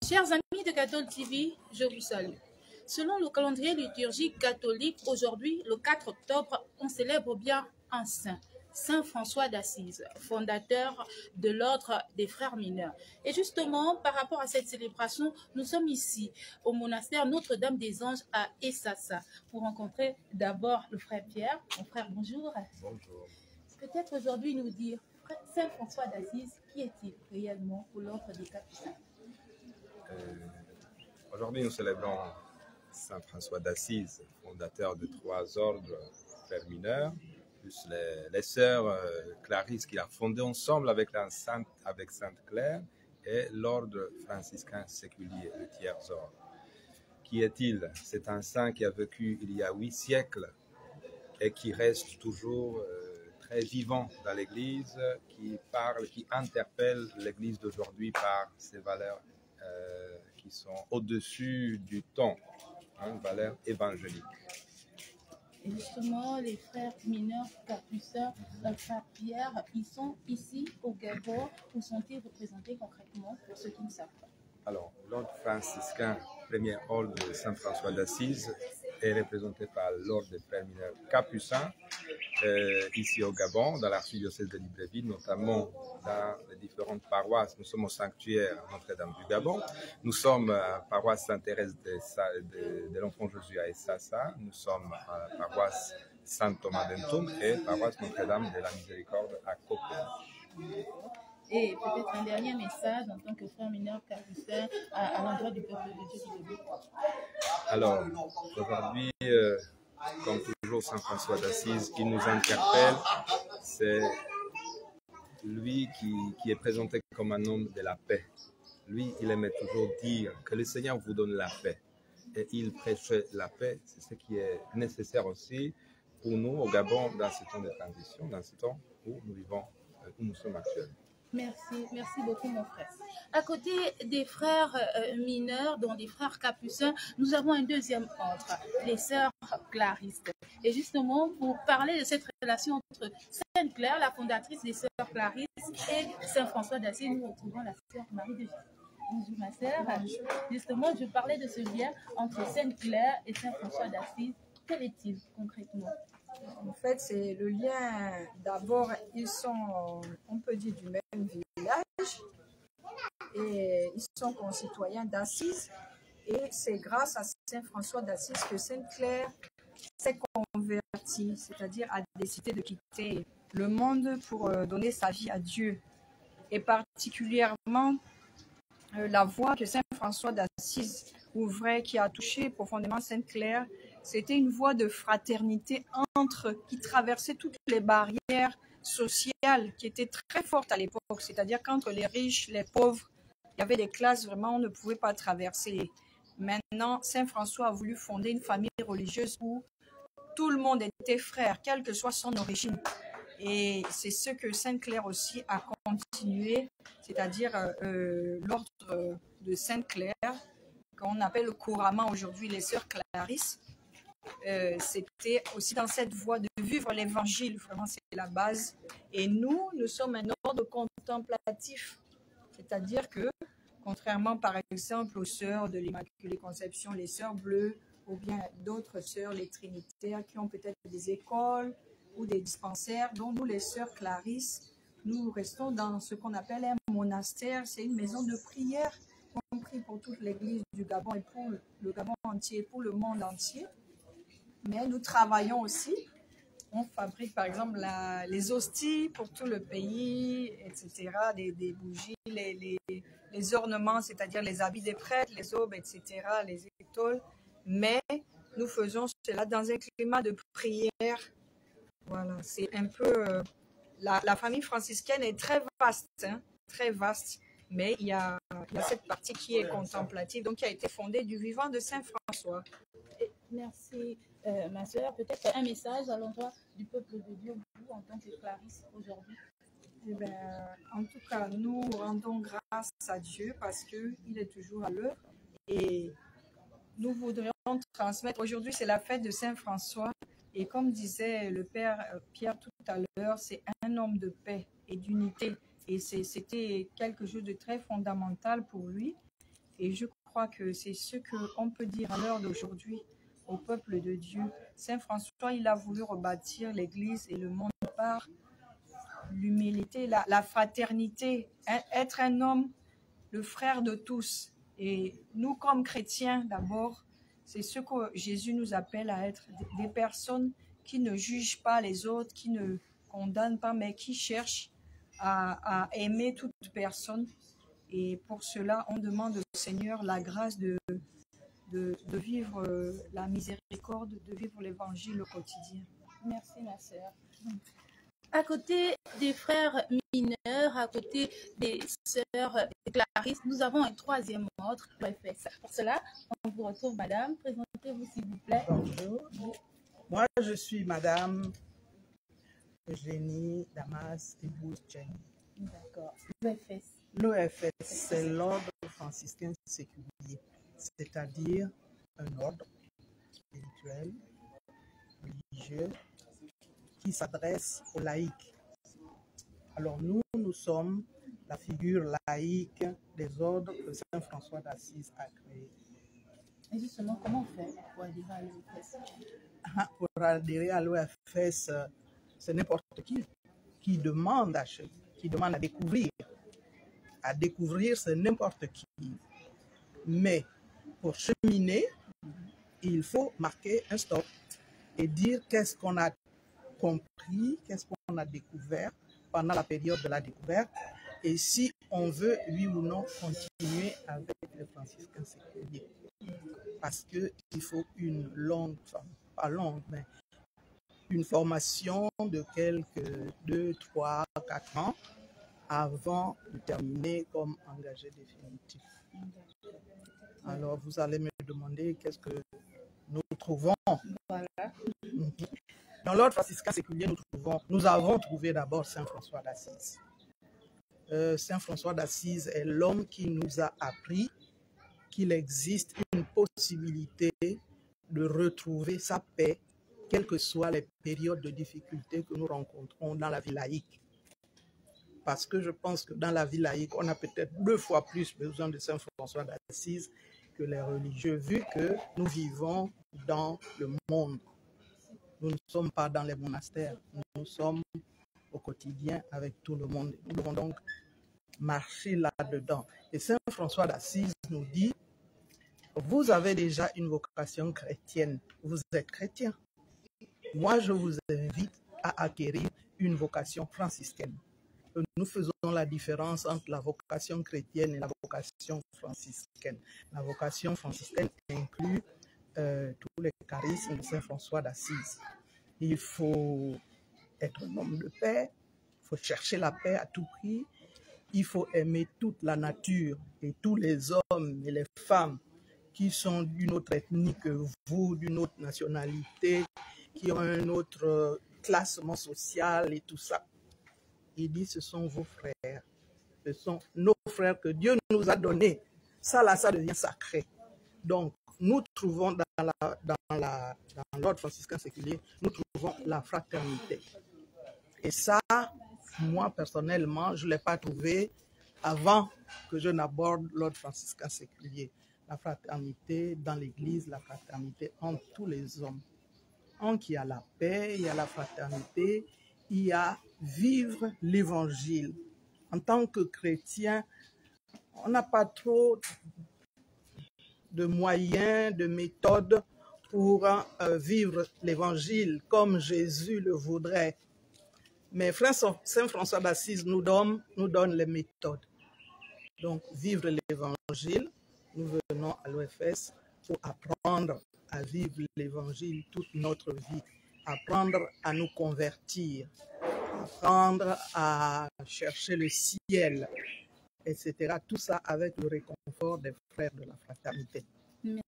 Chers amis de Catholique TV, je vous salue. Selon le calendrier liturgique catholique, aujourd'hui, le 4 octobre, on célèbre bien un saint, Saint François d'Assise, fondateur de l'ordre des frères mineurs. Et justement, par rapport à cette célébration, nous sommes ici au monastère Notre-Dame des Anges à Essassa pour rencontrer d'abord le frère Pierre. Mon frère, bonjour. Bonjour. Peut-être aujourd'hui nous dire, Saint François d'Assise, qui est-il réellement pour l'ordre des Capucins? Aujourd'hui, nous célébrons Saint François d'Assise, fondateur de 3 ordres frères mineurs, plus les sœurs Clarisse qu'il a fondé ensemble avec Sainte Claire et l'ordre franciscain séculier, le tiers ordre. Qui est-il? C'est un saint qui a vécu il y a 8 siècles et qui reste toujours très vivant dans l'Église, qui parle, qui interpelle l'Église d'aujourd'hui par ses valeurs qui sont au-dessus du temps, valeurs évangéliques. Et justement, les frères mineurs capucins, frère Pierre, ils sont ici au Gabon. Où sont-ils représentés concrètement pour ceux qui ne savent pas? Alors, l'ordre franciscain, premier ordre de Saint François d'Assise, est représenté par l'ordre des frères mineurs capucins, ici au Gabon, dans l'archidiocèse de Libreville, notamment dans les différentes paroisses. Nous sommes au sanctuaire Notre-Dame du Gabon. Nous sommes à la paroisse Sainte-Thérèse de l'Enfant Jésus à Essassa. Nous sommes à la paroisse Saint-Thomas d'Entoum et paroisse Notre-Dame de la Miséricorde à Copenhague. Et peut-être un dernier message en tant que frère mineur capucin à l'endroit du peuple de Dieu qui veut. Alors, aujourd'hui, comme toujours, Saint François d'Assise, qui nous interpelle, c'est lui qui est présenté comme un homme de la paix. Lui, il aimait toujours dire que le Seigneur vous donne la paix. Et il prêchait la paix, c'est ce qui est nécessaire aussi pour nous au Gabon dans ce temps de transition, dans ce temps où nous vivons, où nous sommes actuellement. Merci beaucoup mon frère. À côté des frères mineurs, dont des frères capucins, nous avons un deuxième ordre, les sœurs claristes. Et justement, pour parler de cette relation entre Sainte Claire, la fondatrice des sœurs claristes, et Saint François d'Assise, nous retrouvons la sœur Marie de Jésus. Bonjour ma sœur. Justement, je parlais de ce lien entre Sainte Claire et Saint François d'Assise. Quel est-il concrètement? En fait, c'est le lien. D'abord, ils sont, on peut dire, du même village et ils sont concitoyens d'Assise. Et c'est grâce à Saint François d'Assise que Sainte Claire s'est convertie, c'est-à-dire a décidé de quitter le monde pour donner sa vie à Dieu. Et particulièrement, la voie que Saint François d'Assise ouvrait, qui a touché profondément Sainte Claire, c'était une voie de fraternité qui traversait toutes les barrières sociales qui étaient très fortes à l'époque. C'est-à-dire qu'entre les riches, les pauvres, il y avait des classes vraiment on ne pouvait pas traverser. Maintenant, Saint François a voulu fonder une famille religieuse où tout le monde était frère, quelle que soit son origine. Et c'est ce que Sainte Claire aussi a continué, c'est-à-dire l'ordre de Sainte Claire, qu'on appelle couramment aujourd'hui les sœurs Clarisse. C'était aussi dans cette voie de vivre l'évangile, vraiment c'est la base. Et nous sommes un ordre contemplatif, c'est-à-dire que, contrairement par exemple aux sœurs de l'Immaculée Conception, les sœurs bleues, ou bien d'autres sœurs, les trinitaires, qui ont peut-être des écoles ou des dispensaires, dont nous, les sœurs Clarisse, nous restons dans ce qu'on appelle un monastère, c'est une maison de prière, compris pour toute l'église du Gabon et pour le Gabon entier, pour le monde entier. Mais nous travaillons aussi, on fabrique par exemple les hosties pour tout le pays, etc., des bougies, les ornements, c'est-à-dire les habits des prêtres, les aubes, etc., les étoiles. Mais nous faisons cela dans un climat de prière. Voilà, c'est un peu... la famille franciscaine est très vaste, très vaste. Mais il y a cette partie qui est contemplative, donc qui a été fondée du vivant de Saint François. Merci, ma soeur. Peut-être un message à l'endroit du peuple de Dieu, vous, en tant que Clarisse, aujourd'hui. Eh bien, en tout cas, nous rendons grâce à Dieu parce qu'il est toujours à l'œuvre. Et nous voudrions transmettre. Aujourd'hui, c'est la fête de Saint François. Et comme disait le Père Pierre tout à l'heure, c'est un homme de paix et d'unité. Et c'était quelque chose de très fondamental pour lui. Et je crois que c'est ce qu'on peut dire à l'heure d'aujourd'hui au peuple de Dieu. Saint François, il a voulu rebâtir l'Église et le monde par l'humilité, la fraternité, être un homme, le frère de tous. Et nous, comme chrétiens, d'abord, c'est ce que Jésus nous appelle à être, des personnes qui ne jugent pas les autres, qui ne condamnent pas, mais qui cherchent à aimer toute personne. Et pour cela, on demande au Seigneur la grâce de vivre la miséricorde, de vivre l'évangile au quotidien. Merci, ma sœur. À côté des frères mineurs, à côté des sœurs claristes, nous avons un troisième ordre, l'OFS. Pour cela, on vous retrouve, madame. Présentez-vous, s'il vous plaît. Bonjour. Moi, je suis madame Eugénie Damas épouse Jenny. D'accord. L'OFS. L'OFS, c'est l'ordre franciscain séculier, c'est-à-dire un ordre spirituel, religieux, qui s'adresse aux laïcs. Alors nous sommes la figure laïque des ordres que Saint François d'Assise a créés. Et justement, comment on fait pour adhérer à l'OFS? Pour adhérer à l'OFS, c'est n'importe qui demande à découvrir. À découvrir, c'est n'importe qui. Mais pour cheminer, il faut marquer un stop et dire qu'est-ce qu'on a compris, qu'est-ce qu'on a découvert pendant la période de la découverte et si on veut, oui ou non, continuer avec les franciscains séculiers. Parce qu'il faut une longue, enfin, pas longue, mais une formation de quelques 2, 3, 4 ans avant de terminer comme engagé définitif. Alors, vous allez me demander qu'est-ce que nous trouvons. Voilà. Dans l'ordre franciscain séculier, nous avons trouvé d'abord Saint François d'Assise. Saint François d'Assise est l'homme qui nous a appris qu'il existe une possibilité de retrouver sa paix, quelles que soient les périodes de difficulté que nous rencontrons dans la vie laïque. Parce que je pense que dans la vie laïque, on a peut-être 2 fois plus besoin de Saint François d'Assise que les religieux, vu que nous vivons dans le monde. Nous ne sommes pas dans les monastères, nous sommes au quotidien avec tout le monde. Nous devons donc marcher là-dedans. Et Saint François d'Assise nous dit, vous avez déjà une vocation chrétienne, vous êtes chrétien. Moi, je vous invite à acquérir une vocation franciscaine. Nous faisons la différence entre la vocation chrétienne et la vocation franciscaine. La vocation franciscaine inclut tous les charismes de Saint François d'Assise. Il faut être un homme de paix, il faut chercher la paix à tout prix, il faut aimer toute la nature et tous les hommes et les femmes qui sont d'une autre ethnie que vous, d'une autre nationalité, qui ont un autre classement social et tout ça. Il dit, ce sont vos frères, ce sont nos frères que Dieu nous a donnés. Ça là, ça devient sacré. Donc, nous trouvons dans l'ordre franciscain séculier, nous trouvons la fraternité. Et ça, moi personnellement, je ne l'ai pas trouvé avant que je n'aborde l'ordre franciscain séculier. La fraternité dans l'Église, la fraternité entre tous les hommes. Donc, il y a la paix, il y a la fraternité, il y a vivre l'Évangile. En tant que chrétien, on n'a pas trop de moyens, de méthodes pour vivre l'Évangile comme Jésus le voudrait. Mais Saint François d'Assise nous donne les méthodes. Donc, vivre l'Évangile, nous venons à l'OFS pour apprendre à vivre l'Évangile toute notre vie, apprendre à nous convertir, apprendre à chercher le ciel, etc. Tout ça avec le réconfort des frères de la fraternité.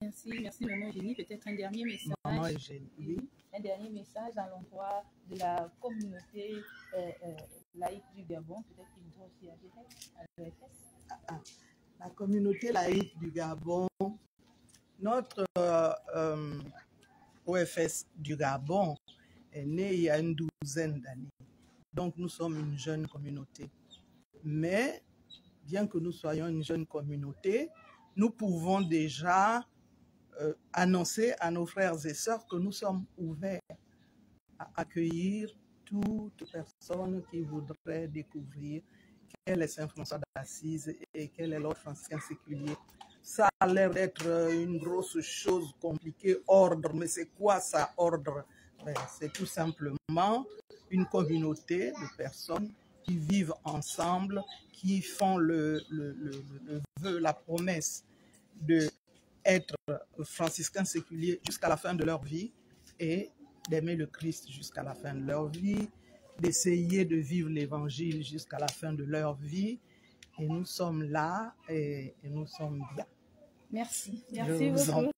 Merci Maman Eugénie. Peut-être un dernier message. Maman Eugénie, oui. Un dernier message à l'endroit de la communauté laïque du Gabon. Peut-être qu'il doit aussi adhérer à l'OFS. La communauté laïque du Gabon, notre OFS du Gabon est né il y a une 12aine d'années. Donc nous sommes une jeune communauté. Mais bien que nous soyons une jeune communauté, nous pouvons déjà annoncer à nos frères et sœurs que nous sommes ouverts à accueillir toute personne qui voudrait découvrir quel est Saint François d'Assise et quel est l'ordre franciscain séculier. Ça a l'air d'être une grosse chose compliquée, ordre, mais c'est quoi ça, ordre? C'est tout simplement une communauté de personnes qui vivent ensemble, qui font le vœu, la promesse d'être franciscains séculiers jusqu'à la fin de leur vie et d'aimer le Christ jusqu'à la fin de leur vie, d'essayer de vivre l'évangile jusqu'à la fin de leur vie. Et nous sommes là et nous sommes bien. Merci. Merci beaucoup.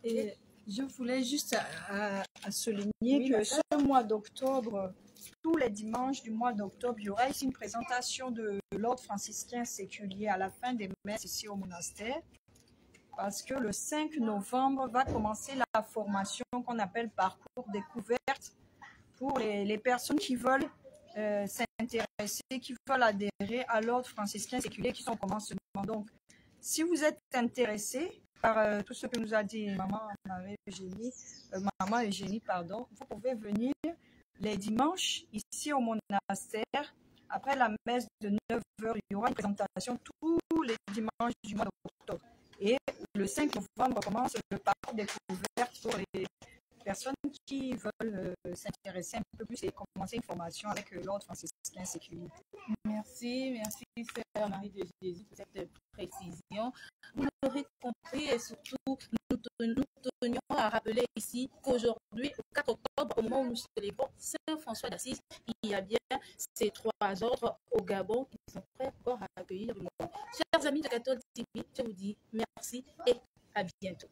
Et je voulais juste souligner que ce mois d'octobre, tous les dimanches du mois d'octobre, il y aura ici une présentation de l'ordre franciscain séculier à la fin des messes ici au monastère. Parce que le 5 novembre va commencer la formation qu'on appelle parcours découverte pour les personnes qui veulent s'intéresser, qui veulent adhérer à l'ordre franciscain séculier qui sont au commencement. Donc, si vous êtes intéressé par tout ce que nous a dit Maman Eugénie, vous pouvez venir les dimanches ici au monastère. Après la messe de 9h, il y aura une présentation tous les dimanches du mois d'octobre. Et le 5 novembre commence le parcours découverte pour les personnes qui veulent s'intéresser un peu plus et commencer une formation avec l'ordre franciscain séculier. Merci, Sœur Marie de Jésus pour cette précision. Vous l'aurez compris et surtout, nous tenions à rappeler ici qu'aujourd'hui, au 4 octobre, au moment où nous célébrons Saint François d'Assise, il y a bien ces 3 ordres au Gabon qui sont prêts encore à accueillir le monde. Chers amis de Catholique TV, je vous dis merci et à bientôt.